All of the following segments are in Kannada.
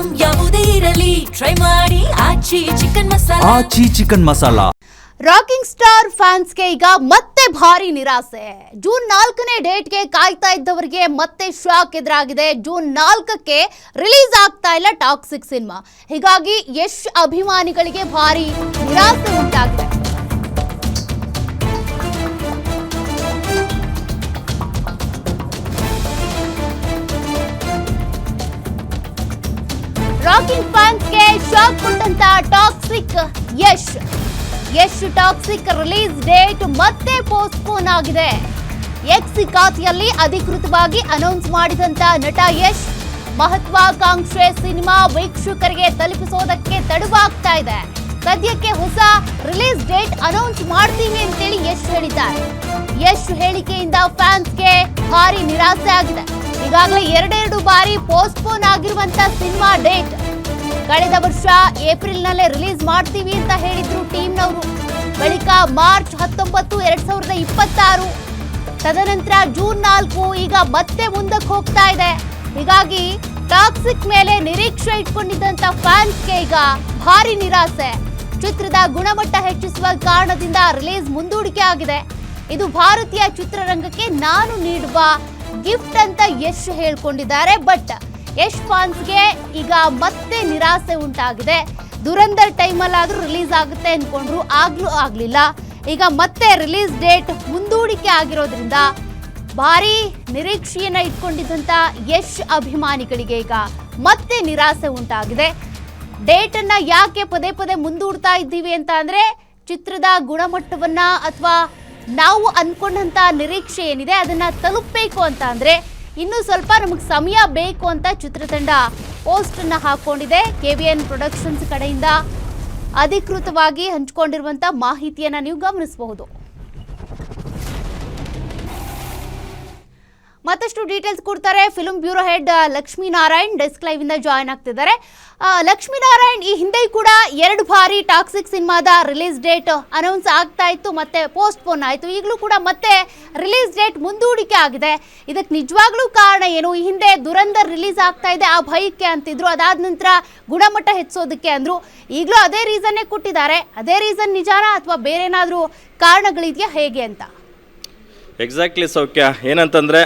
ಐಟಂ ಯಾವುದೇ ಇರಲಿ ಟ್ರೈ ಮಾಡಿ ಆಚಿ ಚಿಕನ್ ಮಸಾಲಾ. ರಾಕಿಂಗ್ ಸ್ಟಾರ್ ಫ್ಯಾನ್ಸ್ಗೆ ಈಗ ಮತ್ತೆ ಭಾರಿ ನಿರಾಸೆ. ಜೂನ್ 4ನೇ ಡೇಟ್ಗೆ ಕಾಯ್ತಾ ಇದ್ದವರಿಗೆ ಮತ್ತೆ ಶಾಕ್ ಎದುರಾಗಿದೆ. ಜೂನ್ 4ಕ್ಕೆ ರಿಲೀಸ್ ಆಗ್ತಾ ಇಲ್ಲ ಟಾಕ್ಸಿಕ್ ಸಿನಿಮಾ. ಹೀಗಾಗಿ ಯಶ್ ಅಭಿಮಾನಿಗಳಿಗೆ ಭಾರಿ ನಿರಾಸೆ ಉಂಟಾಗಿದೆ. ರಾಕಿಂಗ್ ಫ್ಯಾನ್ಸ್ಗೆ ಶಾಕ್ ಕೊಟ್ಟಂತ toxic Yash toxic release date ಮತ್ತೆ ಪೋಸ್ಟ್ಪೋನ್ ಆಗಿದೆ. ಎಕ್ಸ್ ಖಾತೆಯಲ್ಲಿ ಅಧಿಕೃತವಾಗಿ ಅನೌನ್ಸ್ ಮಾಡಿದಂತ ನಟ ಯಶ್ ಮಹತ್ವಾಕಾಂಕ್ಷೆ ಸಿನಿಮಾ ವೀಕ್ಷಕರಿಗೆ ತಲುಪಿಸೋದಕ್ಕೆ ತಡವಾಗ್ತಾ ಇದೆ. ಸದ್ಯಕ್ಕೆ ಹೊಸ ರಿಲೀಸ್ ಡೇಟ್ ಅನೌನ್ಸ್ ಮಾಡ್ತೀವಿ ಅಂತೇಳಿ ಯಶ್ ಹೇಳಿದ್ದಾರೆ. ಯಶ್ ಹೇಳಿಕೆಯಿಂದ ಫ್ಯಾನ್ಸ್ಗೆ ಭಾರಿ ನಿರಾಸೆ ಆಗಿದೆ. ಈಗಾಗಲೇ ಎರಡೆರಡು ಬಾರಿ ಪೋಸ್ಟ್ಪೋನ್ ಆಗಿರುವಂತ ಸಿನಿಮಾ ಡೇಟ್ ಕಳೆದ ವರ್ಷ ಏಪ್ರಿಲ್ನಲ್ಲೇ ರಿಲೀಸ್ ಮಾಡ್ತೀವಿ ಅಂತ ಹೇಳಿದ್ರು ಟೀಮ್ನವರು. ಬಳಿಕ ಮಾರ್ಚ್ 19, 2026, ತದನಂತರ ಜೂನ್ 4, ಈಗ ಮತ್ತೆ ಮುಂದಕ್ಕೆ ಹೋಗ್ತಾ ಇದೆ. ಹೀಗಾಗಿ ಟಾಕ್ಸಿಕ್ ಮೇಲೆ ನಿರೀಕ್ಷೆ ಇಟ್ಕೊಂಡಿದ್ದಂತ ಫ್ಯಾನ್ಸ್ಗೆ ಈಗ ಭಾರಿ ನಿರಾಸೆ. ಚಿತ್ರದ ಗುಣಮಟ್ಟ ಹೆಚ್ಚಿಸುವ ಕಾರಣದಿಂದ ರಿಲೀಸ್ ಮುಂದೂಡಿಕೆ ಆಗಿದೆ. ಇದು ಭಾರತೀಯ ಚಿತ್ರರಂಗಕ್ಕೆ ನಾನು ನೀಡುವ ಗಿಫ್ಟ್ ಅಂತ ಯಶ್ ಹೇಳ್ಕೊಂಡಿದ್ದಾರೆ. ಬಟ್ ಯಶ್ ಫ್ಯಾನ್ಸ್ಗೆ ಈಗ ಮತ್ತೆ ನಿರಾಸೆ ಉಂಟಾಗಿದೆ. ದುರಂದರ್ ಟೈಮಲ್ಲಾದ್ರೂ ರಿಲೀಸ್ ಆಗುತ್ತೆ ಅನ್ಕೊಂಡ್ರು, ಆಗ್ಲೂ ಆಗ್ಲಿಲ್ಲ. ಈಗ ಮತ್ತೆ ರಿಲೀಸ್ ಡೇಟ್ ಮುಂದೂಡಿಕೆ ಆಗಿರೋದ್ರಿಂದ ಭಾರಿ ನಿರೀಕ್ಷೆಯನ್ನ ಇಟ್ಕೊಂಡಿದ್ದಂತ ಯಶ್ ಅಭಿಮಾನಿಗಳಿಗೆ ಈಗ ಮತ್ತೆ ನಿರಾಸೆ ಉಂಟಾಗಿದೆ. ಡೇಟ್ ಅನ್ನ ಯಾಕೆ ಪದೇ ಪದೇ ಮುಂದೂಡ್ತಾ ಇದ್ದೀವಿ ಅಂತ ಅಂದ್ರೆ ಚಿತ್ರದ ಗುಣಮಟ್ಟವನ್ನ ಅಥವಾ ನಾವು ಅನ್ಕೊಂಡಂತ ನಿರೀಕ್ಷೆ ಏನಿದೆ ಅದನ್ನ ತಲುಪಬೇಕು ಅಂತ ಅಂದ್ರೆ ಇನ್ನು ಸ್ವಲ್ಪ ನಮಗೆ ಸಮಯ ಬೇಕು ಅಂತ ಚಿತ್ರತಂಡ ಪೋಸ್ಟ್ ಅನ್ನ ಹಾಕೊಂಡಿದೆ. KVN ಪ್ರೊಡಕ್ಷನ್ಸ್ ಕಡೆಯಿಂದ ಅಧಿಕೃತವಾಗಿ ಹಂಚಿಕೊಂಡಿರುವಂತ ಮಾಹಿತಿಯನ್ನ ನೀವು ಗಮನಿಸಬಹುದು. ಮತ್ತಷ್ಟು ಡೀಟೇಲ್ಸ್ ಕೊಡ್ತಾರೆ film bureau head Lakshminarayan. Desk live ಇಂದ ಜಾಯ್ನ್ ಆಗ್ತಿದ್ದಾರೆ. ಲಕ್ಷ್ಮೀನಾರಾಯಣ್, ಈ ಹಿಂದೆ ಕೂಡ 2 ಬಾರಿ ಟಾಕ್ಸಿಕ್ ಸಿನಿಮಾದ ರಿಲೀಸ್ ಡೇಟ್ ಅನೌನ್ಸ್ ಆಗ್ತಾ ಇತ್ತು, ಮತ್ತೆ ಪೋಸ್ಟ್ಪೋನ್ ಆಯಿತು. ಈಗಲೂ ಕೂಡ ಮತ್ತೆ ರಿಲೀಸ್ ಡೇಟ್ ಮುಂದೂಡಿಕೆ ಆಗಿದೆ. ಇದಕ್ಕೆ ನಿಜವಾಗ್ಲೂ ಕಾರಣ ಏನು? ಈ ಹಿಂದೆ ದುರಂದರ್ ರಿಲೀಸ್ ಆಗ್ತಾ ಇದೆ, ಆ ಭಯಕ್ಕೆ ಅಂತಿದ್ರು. ಅದಾದ ನಂತರ ಗುಣಮಟ್ಟ ಹೆಚ್ಚಿಸೋದಕ್ಕೆ ಅಂದ್ರು. ಈಗಲೂ ಅದೇ ರೀಸನ್ನೇ ಕೊಟ್ಟಿದ್ದಾರೆ. ಅದೇ ರೀಸನ್ ನಿಜಾನಾ ಅಥವಾ ಬೇರೆ ಏನಾದರೂ ಕಾರಣಗಳಿದೆಯಾ, ಹೇಗೆ ಅಂತ? ಎಕ್ಸಾಕ್ಟ್ಲಿ ಸೌಖ್ಯ. ಏನಂತಂದರೆ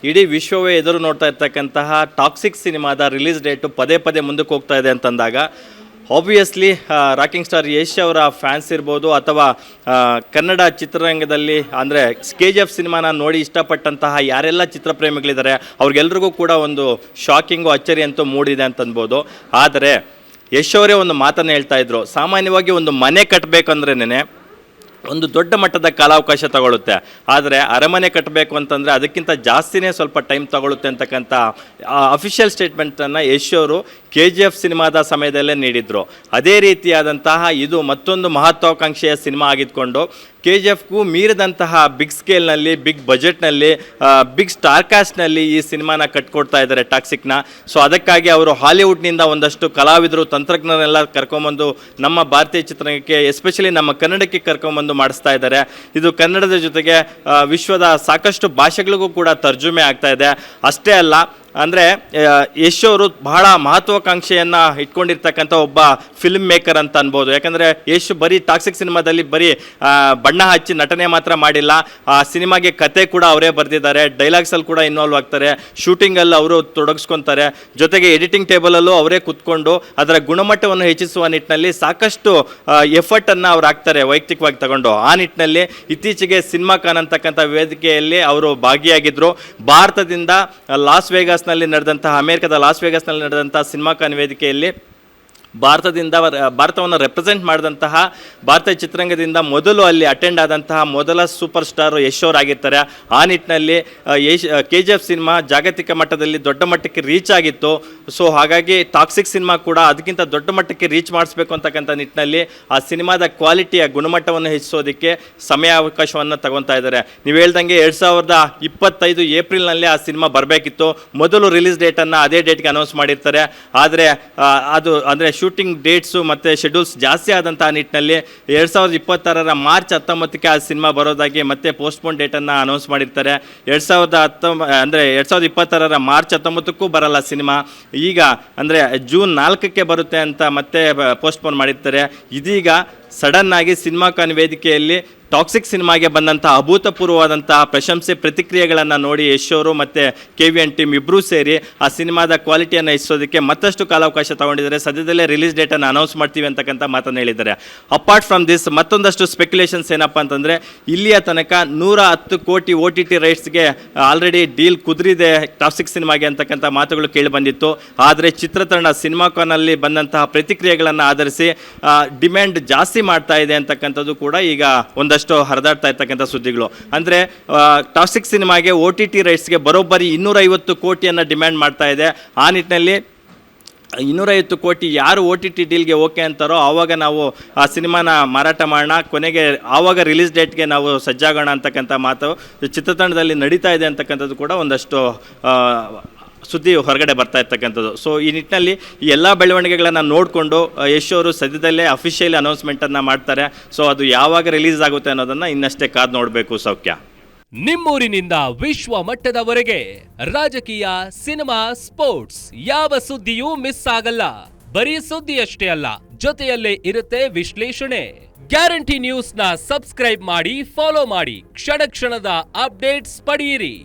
ಇಡೀ ವಿಶ್ವವೇ ಎದುರು ನೋಡ್ತಾ ಇರ್ತಕ್ಕಂತಹ ಟಾಕ್ಸಿಕ್ ಸಿನಿಮಾದ ರಿಲೀಸ್ ಡೇಟು ಪದೇ ಪದೇ ಮುಂದಕ್ಕೆ ಹೋಗ್ತಾ ಇದೆ ಅಂತಂದಾಗ ಆಬ್ವಿಯಸ್ಲಿ ರಾಕಿಂಗ್ ಸ್ಟಾರ್ ಯಶ್ ಅವರ ಫ್ಯಾನ್ಸ್ ಇರ್ಬೋದು ಅಥವಾ ಕನ್ನಡ ಚಿತ್ರರಂಗದಲ್ಲಿ ಅಂದರೆ KGF ಸಿನಿಮಾನ ನೋಡಿ ಇಷ್ಟಪಟ್ಟಂತಹ ಯಾರೆಲ್ಲ ಚಿತ್ರಪ್ರೇಮಿಗಳಿದ್ದಾರೆ ಅವ್ರಿಗೆಲ್ರಿಗೂ ಕೂಡ ಒಂದು ಶಾಕಿಂಗು ಅಚ್ಚರಿ ಅಂತೂ ಮೂಡಿದೆ ಅಂತನ್ಬೋದು. ಆದರೆ ಯಶ್ ಅವರೇ ಒಂದು ಮಾತನ್ನು ಹೇಳ್ತಾ ಇದ್ರು, ಸಾಮಾನ್ಯವಾಗಿ ಒಂದು ಮನೆ ಕಟ್ಟಬೇಕಂದ್ರೇ ಒಂದು ದೊಡ್ಡ ಮಟ್ಟದ ಕಾಲಾವಕಾಶ ತಗೊಳ್ಳುತ್ತೆ, ಆದರೆ ಅರಮನೆ ಕಟ್ಟಬೇಕು ಅಂತಂದರೆ ಅದಕ್ಕಿಂತ ಜಾಸ್ತಿನೇ ಸ್ವಲ್ಪ ಟೈಮ್ ತಗೊಳ್ಳುತ್ತೆ ಅಂತಕ್ಕಂಥ ಅಫಿಷಿಯಲ್ ಸ್ಟೇಟ್ಮೆಂಟನ್ನು ಯಶ್ ಅವರು KGF ಸಿನಿಮಾದ ಸಮಯದಲ್ಲೇ ನೀಡಿದರು. ಅದೇ ರೀತಿಯಾದಂತಹ ಇದು ಮತ್ತೊಂದು ಮಹತ್ವಾಕಾಂಕ್ಷೆಯ ಸಿನಿಮಾ ಆಗಿದ್ಕೊಂಡು KGFಗೂ ಮೀರಿದಂತಹ ಬಿಗ್ ಸ್ಕೇಲ್ನಲ್ಲಿ, ಬಿಗ್ ಬಜೆಟ್ನಲ್ಲಿ, ಬಿಗ್ ಸ್ಟಾರ್ ಕಾಸ್ಟ್ನಲ್ಲಿ ಈ ಸಿನಿಮಾನ ಕಟ್ಕೊಡ್ತಾ ಇದ್ದಾರೆ ಟಾಕ್ಸಿಕ್ನ. ಸೊ ಅದಕ್ಕಾಗಿ ಅವರು ಹಾಲಿವುಡ್ನಿಂದ ಒಂದಷ್ಟು ಕಲಾವಿದರು, ತಂತ್ರಜ್ಞರೆಲ್ಲ ಕರ್ಕೊಂಬಂದು ನಮ್ಮ ಭಾರತೀಯ ಚಿತ್ರರಂಗಕ್ಕೆ, ಎಸ್ಪೆಷಲಿ ನಮ್ಮ ಕನ್ನಡಕ್ಕೆ ಕರ್ಕೊಂಬಂದು ಮಾಡಿಸ್ತಾ ಇದ್ದಾರೆ. ಇದು ಕನ್ನಡದ ಜೊತೆಗೆ ವಿಶ್ವದ ಸಾಕಷ್ಟು ಭಾಷೆಗಳಿಗೂ ಕೂಡ ತರ್ಜುಮೆ ಆಗ್ತಾ ಇದೆ. ಅಷ್ಟೇ ಅಲ್ಲ, ಅಂದರೆ ಯಶ್ ಅವರು ಬಹಳ ಮಹತ್ವಾಕಾಂಕ್ಷೆಯನ್ನು ಇಟ್ಕೊಂಡಿರ್ತಕ್ಕಂಥ ಒಬ್ಬ ಫಿಲ್ಮ್ ಮೇಕರ್ ಅಂತ ಅನ್ಬೋದು. ಯಾಕಂದರೆ ಯಶ್ ಬರೀ ಟಾಕ್ಸಿಕ್ ಸಿನಿಮಾದಲ್ಲಿ ಬರೀ ಬಣ್ಣ ಹಚ್ಚಿ ನಟನೆ ಮಾತ್ರ ಮಾಡಿಲ್ಲ, ಆ ಸಿನಿಮಾಗೆ ಕತೆ ಕೂಡ ಅವರೇ ಬರೆದಿದ್ದಾರೆ, ಡೈಲಾಗ್ಸಲ್ಲಿ ಕೂಡ ಇನ್ವಾಲ್ವ್ ಆಗ್ತಾರೆ, ಶೂಟಿಂಗಲ್ಲಿ ಅವರು ತೊಡಗಿಸ್ಕೊತಾರೆ, ಜೊತೆಗೆ ಎಡಿಟಿಂಗ್ ಟೇಬಲಲ್ಲೂ ಅವರೇ ಕೂತ್ಕೊಂಡು ಅದರ ಗುಣಮಟ್ಟವನ್ನು ಹೆಚ್ಚಿಸುವ ನಿಟ್ಟಿನಲ್ಲಿ ಸಾಕಷ್ಟು ಎಫರ್ಟನ್ನು ಅವ್ರು ಹಾಕ್ತಾರೆ ವೈಯಕ್ತಿಕವಾಗಿ ತಗೊಂಡು. ಆ ನಿಟ್ಟಿನಲ್ಲಿ ಇತ್ತೀಚೆಗೆ ಸಿನಿಮಾ ಕಾನ್ ಅಂತಕ್ಕಂಥ ವೇದಿಕೆಯಲ್ಲಿ ಅವರು ಭಾಗಿಯಾಗಿದ್ದರು. ಭಾರತದಿಂದ ಅಮೆರಿಕದ ಲಾಸ್ ವೇಗಾಸ್ನಲ್ಲಿ ನಡೆದಂತಹ ಸಿನಿಮಾ ಕಾನ್ ವೇದಿಕೆಯಲ್ಲಿ ಭಾರತವನ್ನು ರೆಪ್ರೆಸೆಂಟ್ ಮಾಡಿದಂತಹ ಭಾರತೀಯ ಚಿತ್ರರಂಗದಿಂದ ಮೊದಲು ಅಲ್ಲಿ ಅಟೆಂಡ್ ಆದಂತಹ ಮೊದಲ ಸೂಪರ್ ಸ್ಟಾರ್ ಯಶ್ ಅವರಾಗಿರ್ತಾರೆ. ಆ ನಿಟ್ಟಿನಲ್ಲಿ KGF ಸಿನಿಮಾ ಜಾಗತಿಕ ಮಟ್ಟದಲ್ಲಿ ದೊಡ್ಡ ಮಟ್ಟಕ್ಕೆ ರೀಚ್ ಆಗಿತ್ತು. ಸೊ ಹಾಗಾಗಿ ಟಾಕ್ಸಿಕ್ ಸಿನಿಮಾ ಕೂಡ ಅದಕ್ಕಿಂತ ದೊಡ್ಡ ಮಟ್ಟಕ್ಕೆ ರೀಚ್ ಮಾಡಿಸ್ಬೇಕು ಅಂತಕ್ಕಂಥ ನಿಟ್ಟಿನಲ್ಲಿ ಆ ಸಿನಿಮಾದ ಕ್ವಾಲಿಟಿಯ ಗುಣಮಟ್ಟವನ್ನು ಹೆಚ್ಚಿಸೋದಕ್ಕೆ ಸಮಯಾವಕಾಶವನ್ನು ತಗೊತಾ ಇದ್ದಾರೆ. ನೀವು ಹೇಳ್ದಂಗೆ 2025 ಏಪ್ರಿಲ್ನಲ್ಲಿ ಆ ಸಿನಿಮಾ ಬರಬೇಕಿತ್ತು. ಮೊದಲು ರಿಲೀಸ್ ಡೇಟನ್ನು ಅದೇ ಡೇಟ್ಗೆ ಅನೌನ್ಸ್ ಮಾಡಿರ್ತಾರೆ. ಆದರೆ ಅದು ಅಂದರೆ ಶೂಟಿಂಗ್ ಡೇಟ್ಸು ಮತ್ತು ಶೆಡ್ಯೂಲ್ಸ್ ಜಾಸ್ತಿ ಆದಂಥ ನಿಟ್ಟಿನಲ್ಲಿ 2026 ಮಾರ್ಚ್ 19ಕ್ಕೆ ಆ ಸಿನಿಮಾ ಬರೋದಾಗಿ ಮತ್ತೆ ಪೋಸ್ಟ್ಪೋನ್ ಡೇಟನ್ನು ಅನೌನ್ಸ್ ಮಾಡಿರ್ತಾರೆ. 2026 ಮಾರ್ಚ್ 19ಕ್ಕೂ ಬರಲ್ಲ ಸಿನಿಮಾ. ಈಗ ಅಂದರೆ ಜೂನ್ 4ಕ್ಕೆ ಬರುತ್ತೆ ಅಂತ ಮತ್ತೆ ಪೋಸ್ಟ್ಪೋನ್ ಮಾಡಿರ್ತಾರೆ. ಇದೀಗ ಸಡನ್ ಆಗಿ ಸಿನಿಮಾಕಾನ್ ವೇದಿಕೆಯಲ್ಲಿ ಟಾಕ್ಸಿಕ್ ಸಿನಿಮಾಗೆ ಬಂದಂಥ ಅಭೂತಪೂರ್ವವಾದಂತಹ ಪ್ರಶಂಸೆ ಪ್ರತಿಕ್ರಿಯೆಗಳನ್ನು ನೋಡಿ ಯಶ್ ಅವರು ಮತ್ತು KVN ಟೀಮ್ ಇಬ್ಬರೂ ಸೇರಿ ಆ ಸಿನಿಮಾದ ಕ್ವಾಲಿಟಿಯನ್ನು ಹೆಚ್ಚಿಸೋದಕ್ಕೆ ಮತ್ತಷ್ಟು ಕಾಲಾವಕಾಶ ತಗೊಂಡಿದ್ದಾರೆ. ಸದ್ಯದಲ್ಲೇ ರಿಲೀಸ್ ಡೇಟನ್ನು ಅನೌನ್ಸ್ ಮಾಡ್ತೀವಿ ಅಂತಕ್ಕಂಥ ಮಾತನ್ನು ಹೇಳಿದ್ದಾರೆ. ಅಪಾರ್ಟ್ ಫ್ರಮ್ ದಿಸ್ ಮತ್ತೊಂದಷ್ಟು ಸ್ಪೆಕ್ಯುಲೇಷನ್ಸ್ ಏನಪ್ಪ ಅಂತಂದರೆ, ಇಲ್ಲಿಯ ತನಕ 110 ಕೋಟಿ OTT ರೈಟ್ಸ್ಗೆ ಆಲ್ರೆಡಿ ಡೀಲ್ ಕುದುರಿದೆ ಟಾಕ್ಸಿಕ್ ಸಿನಿಮಾಗೆ ಅಂತಕ್ಕಂಥ ಮಾತುಗಳು ಕೇಳಿ ಬಂದಿತ್ತು. ಆದರೆ ಚಿತ್ರತಂಡ ಸಿನಿಮಾಕಾನಲ್ಲಿ ಬಂದಂತಹ ಪ್ರತಿಕ್ರಿಯೆಗಳನ್ನು ಆಧರಿಸಿ ಡಿಮ್ಯಾಂಡ್ ಜಾಸ್ತಿ ಮಾಡ್ತಾ ಇದೆ ಅಂತಕ್ಕಂಥದ್ದು ಕೂಡ ಈಗ ಒಂದಷ್ಟು ಹರಿದಾಡ್ತಾ ಇರ್ತಕ್ಕಂಥ ಸುದ್ದಿಗಳು. ಅಂದರೆ ಟಾಕ್ಸಿಕ್ ಸಿನಿಮಾಗೆ OTT ರೈಟ್ಸ್ಗೆ ಬರೋಬ್ಬರಿ 250 ಕೋಟಿಯನ್ನು ಡಿಮ್ಯಾಂಡ್ ಮಾಡ್ತಾ ಇದೆ. ಆ ನಿಟ್ಟಿನಲ್ಲಿ 250 ಕೋಟಿ ಯಾರು OTT ಡೀಲ್ಗೆ ಓಕೆ ಅಂತಾರೋ ಆವಾಗ ನಾವು ಆ ಸಿನಿಮಾನ ಮಾರಾಟ ಮಾಡೋಣ, ಕೊನೆಗೆ ಆವಾಗ ರಿಲೀಸ್ ಡೇಟ್ಗೆ ನಾವು ಸಜ್ಜಾಗೋಣ ಅಂತಕ್ಕಂಥ ಮಾತು ಚಿತ್ರತಂಡದಲ್ಲಿ ನಡೀತಾ ಇದೆ ಅಂತಕ್ಕಂಥದ್ದು ಕೂಡ ಒಂದಷ್ಟು ಸುದ್ದಿ ಹೊರಗಡೆ ಬರ್ತಾ ಇರ್ತಕ್ಕಂಥದ್ದು. ಸೊ ಈ ನಿಟ್ಟಿನಲ್ಲಿ ಈ ಎಲ್ಲ ಬೆಳವಣಿಗೆಗಳನ್ನು ನೋಡಿಕೊಂಡು ಯಶ್ ಅವರು ಸದ್ಯದಲ್ಲೇ ಅಫಿಷಿಯಲಿ ಅನೌನ್ಸ್ಮೆಂಟನ್ನು ಮಾಡ್ತಾರೆ. ಸೊ ಅದು ಯಾವಾಗ ರಿಲೀಸ್ ಆಗುತ್ತೆ ಅನ್ನೋದನ್ನು ಇನ್ನಷ್ಟೇ ಕಾದು ನೋಡಬೇಕು. ಸೌಖ್ಯ ನಿಮ್ಮೂರಿನಿಂದ ವಿಶ್ವ ಮಟ್ಟದವರೆಗೆ ರಾಜಕೀಯ, ಸಿನಿಮಾ, ಸ್ಪೋರ್ಟ್ಸ್ ಯಾವ ಸುದ್ದಿಯೂ ಮಿಸ್ ಆಗಲ್ಲ. ಬರೀ ಸುದ್ದಿಯಷ್ಟೇ ಅಲ್ಲ, ಜೊತೆಯಲ್ಲೇ ಇರುತ್ತೆ ವಿಶ್ಲೇಷಣೆ. ಗ್ಯಾರಂಟಿ ನ್ಯೂಸ್ನ ಸಬ್ಸ್ಕ್ರೈಬ್ ಮಾಡಿ, ಫಾಲೋ ಮಾಡಿ, ಕ್ಷಣ ಕ್ಷಣದ ಅಪ್ಡೇಟ್ಸ್ ಪಡೆಯಿರಿ.